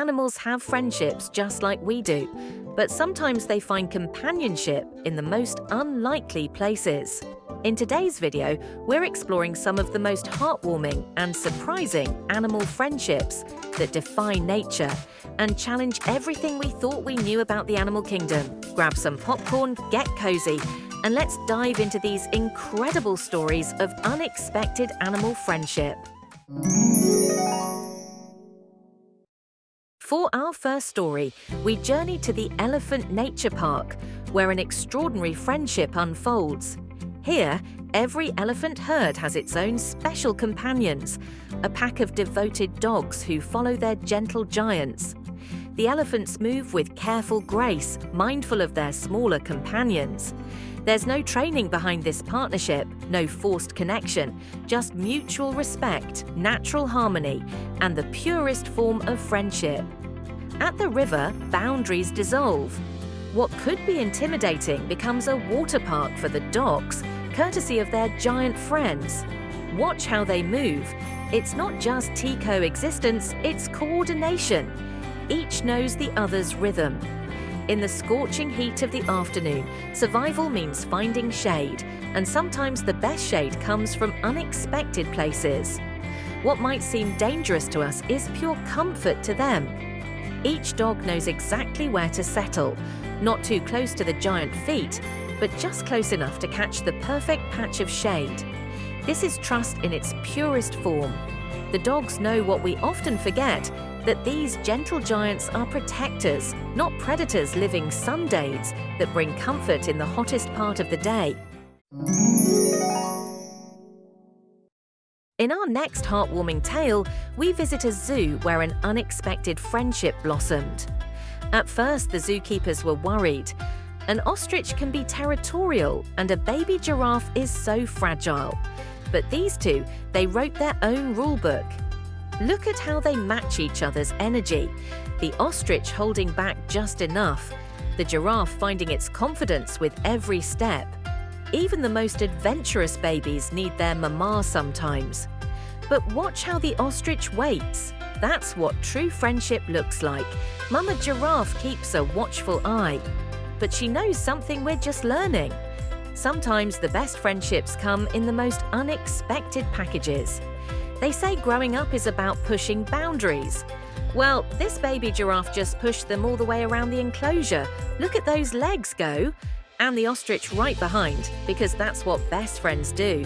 animals have friendships just like we do, but sometimes they find companionship in the most unlikely places. In today's video, we're exploring some of the most heartwarming and surprising animal friendships that defy nature and challenge everything we thought we knew about the animal kingdom. Grab some popcorn, get cozy, and let's dive into these incredible stories of unexpected animal friendship. For our first story, we journey to the Elephant Nature Park, where an extraordinary friendship unfolds. Here, every elephant herd has its own special companions, a pack of devoted dogs who follow their gentle giants. The elephants move with careful grace, mindful of their smaller companions. There's no training behind this partnership, no forced connection, just mutual respect, natural harmony, and the purest form of friendship. At the river, boundaries dissolve. What could be intimidating becomes a water park for the dogs, courtesy of their giant friends. Watch how they move. It's not just coexistence, it's coordination. Each knows the other's rhythm. In the scorching heat of the afternoon, survival means finding shade, and sometimes the best shade comes from unexpected places. What might seem dangerous to us is pure comfort to them. Each dog knows exactly where to settle, not too close to the giant feet, but just close enough to catch the perfect patch of shade. This is trust in its purest form. The dogs know what we often forget, that these gentle giants are protectors, not predators living sundays that bring comfort in the hottest part of the day. In our next heartwarming tale, we visit a zoo where an unexpected friendship blossomed. At first, the zookeepers were worried. An ostrich can be territorial, and a baby giraffe is so fragile. But these two, they wrote their own rulebook. Look at how they match each other's energy. The ostrich holding back just enough, the giraffe finding its confidence with every step. Even the most adventurous babies need their mama sometimes. But watch how the ostrich waits. That's what true friendship looks like. Mama giraffe keeps a watchful eye. But she knows something we're just learning. Sometimes the best friendships come in the most unexpected packages. They say growing up is about pushing boundaries. Well, this baby giraffe just pushed them all the way around the enclosure. Look at those legs go. And the ostrich right behind, because that's what best friends do.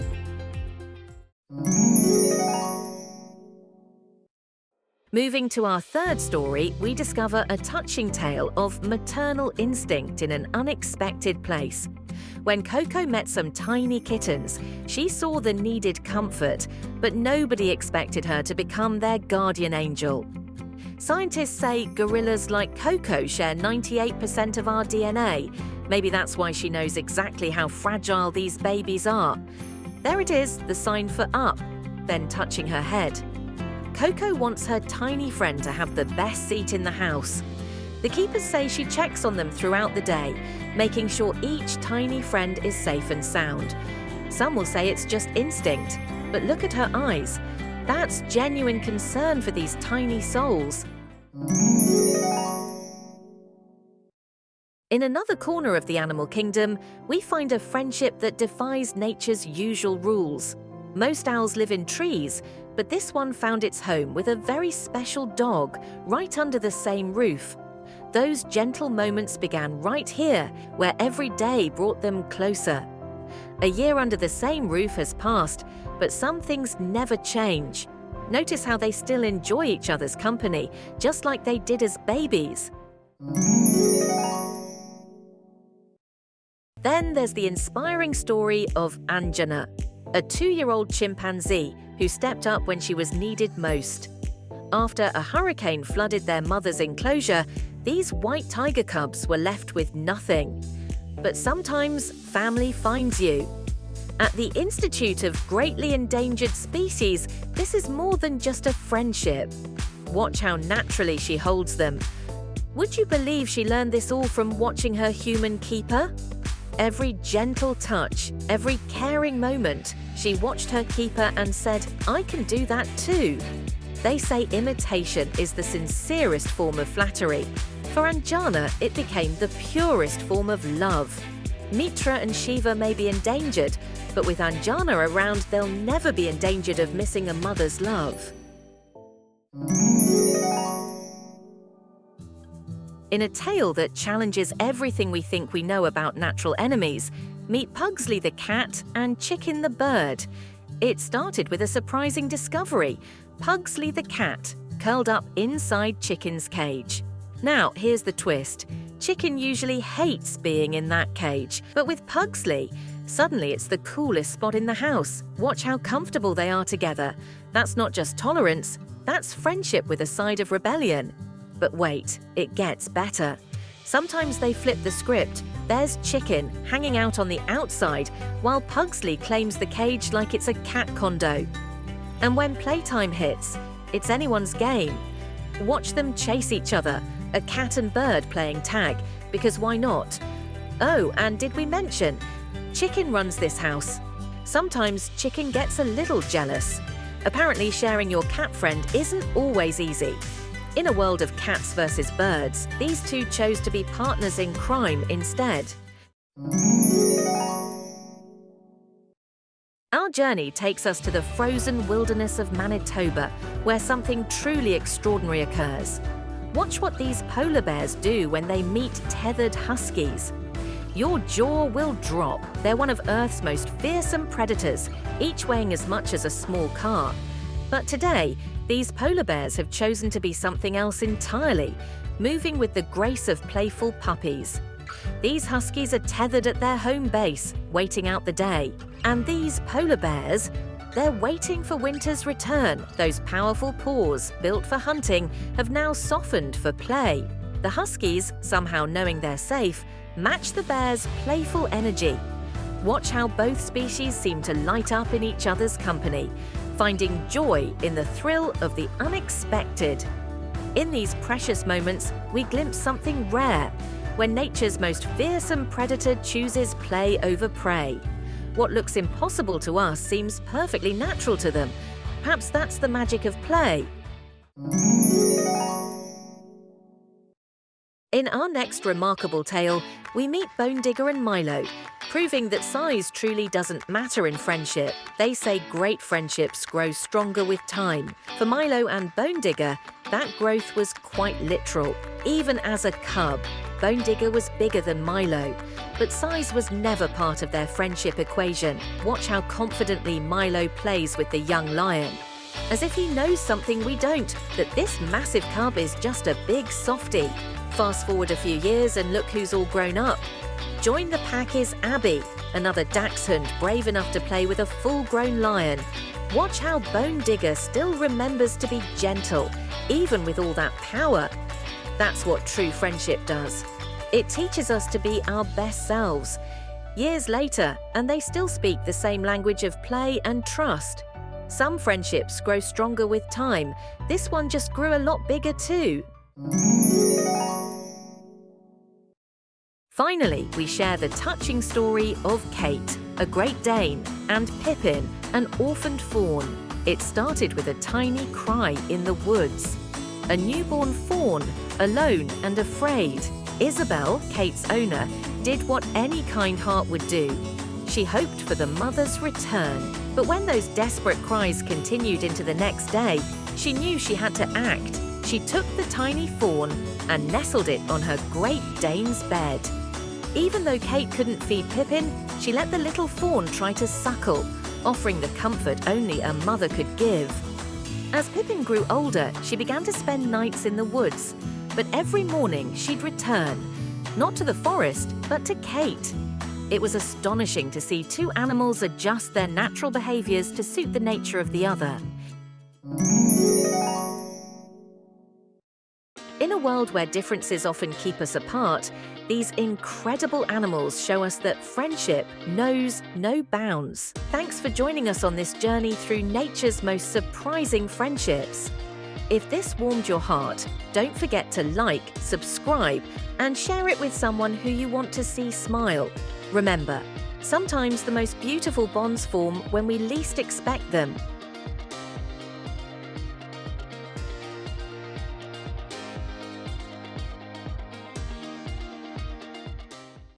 Moving to our third story, we discover a touching tale of maternal instinct in an unexpected place. When Koko met some tiny kittens, she saw the needed comfort, but nobody expected her to become their guardian angel. Scientists say gorillas like Koko share 98% of our DNA. Maybe that's why she knows exactly how fragile these babies are. There it is, the sign for up, then touching her head. Koko wants her tiny friend to have the best seat in the house. The keepers say she checks on them throughout the day, making sure each tiny friend is safe and sound. Some will say it's just instinct, but look at her eyes. That's genuine concern for these tiny souls. In another corner of the animal kingdom, we find a friendship that defies nature's usual rules. Most owls live in trees, but this one found its home with a very special dog right under the same roof. Those gentle moments began right here, where every day brought them closer. A year under the same roof has passed, but some things never change. Notice how they still enjoy each other's company, just like they did as babies. Then there's the inspiring story of Anjana, a 2-year-old chimpanzee who stepped up when she was needed most. After a hurricane flooded their mother's enclosure, these white tiger cubs were left with nothing. But sometimes family finds you. At the Institute of Greatly Endangered Species, this is more than just a friendship. Watch how naturally she holds them. Would you believe she learned this all from watching her human keeper? Every gentle touch, every caring moment, she watched her keeper and said, "I can do that too." They say imitation is the sincerest form of flattery. For Anjana, it became the purest form of love. Mitra and Shiva may be endangered, but with Anjana around, they'll never be endangered of missing a mother's love. In a tale that challenges everything we think we know about natural enemies, meet Pugsley the cat and Chicken the bird. It started with a surprising discovery: Pugsley the cat, curled up inside Chicken's cage. Now, here's the twist. Chicken usually hates being in that cage, but with Pugsley, suddenly it's the coolest spot in the house. Watch how comfortable they are together. That's not just tolerance, that's friendship with a side of rebellion. But wait, it gets better. Sometimes they flip the script. There's Chicken hanging out on the outside, while Pugsley claims the cage like it's a cat condo. And when playtime hits, it's anyone's game. Watch them chase each other, a cat and bird playing tag, because why not? Oh, and did we mention, Chicken runs this house. Sometimes Chicken gets a little jealous. Apparently, sharing your cat friend isn't always easy. In a world of cats versus birds, these two chose to be partners in crime instead. Our journey takes us to the frozen wilderness of Manitoba, where something truly extraordinary occurs. Watch what these polar bears do when they meet tethered huskies. Your jaw will drop. They're one of Earth's most fearsome predators, each weighing as much as a small car. But today, these polar bears have chosen to be something else entirely, moving with the grace of playful puppies. These huskies are tethered at their home base, waiting out the day. And these polar bears, they're waiting for winter's return. Those powerful paws, built for hunting, have now softened for play. The huskies, somehow knowing they're safe, match the bears' playful energy. Watch how both species seem to light up in each other's company, finding joy in the thrill of the unexpected. In these precious moments, we glimpse something rare, when nature's most fearsome predator chooses play over prey. What looks impossible to us seems perfectly natural to them. Perhaps that's the magic of play. In our next remarkable tale, we meet Bonedigger and Milo, proving that size truly doesn't matter in friendship. They say great friendships grow stronger with time. For Milo and Bonedigger, that growth was quite literal. Even as a cub, Bonedigger was bigger than Milo, but size was never part of their friendship equation. Watch how confidently Milo plays with the young lion, as if he knows something we don't, that this massive cub is just a big softie. Fast forward a few years and look who's all grown up. Join the pack is Abby, another dachshund brave enough to play with a full-grown lion. Watch how Bonedigger still remembers to be gentle, even with all that power. That's what true friendship does. It teaches us to be our best selves. Years later, and they still speak the same language of play and trust. Some friendships grow stronger with time. This one just grew a lot bigger too. Finally, we share the touching story of Kate, a Great Dane, and Pippin, an orphaned fawn. It started with a tiny cry in the woods. A newborn fawn, alone and afraid. Isabel, Kate's owner, did what any kind heart would do. She hoped for the mother's return. But when those desperate cries continued into the next day, she knew she had to act. She took the tiny fawn and nestled it on her Great Dane's bed. Even though Kate couldn't feed Pippin, she let the little fawn try to suckle, offering the comfort only a mother could give. As Pippin grew older, she began to spend nights in the woods, but every morning she'd return, not to the forest, but to Kate. It was astonishing to see two animals adjust their natural behaviors to suit the nature of the other. In a world where differences often keep us apart, these incredible animals show us that friendship knows no bounds. Thanks for joining us on this journey through nature's most surprising friendships. If this warmed your heart, don't forget to like, subscribe, and share it with someone who you want to see smile. Remember, sometimes the most beautiful bonds form when we least expect them.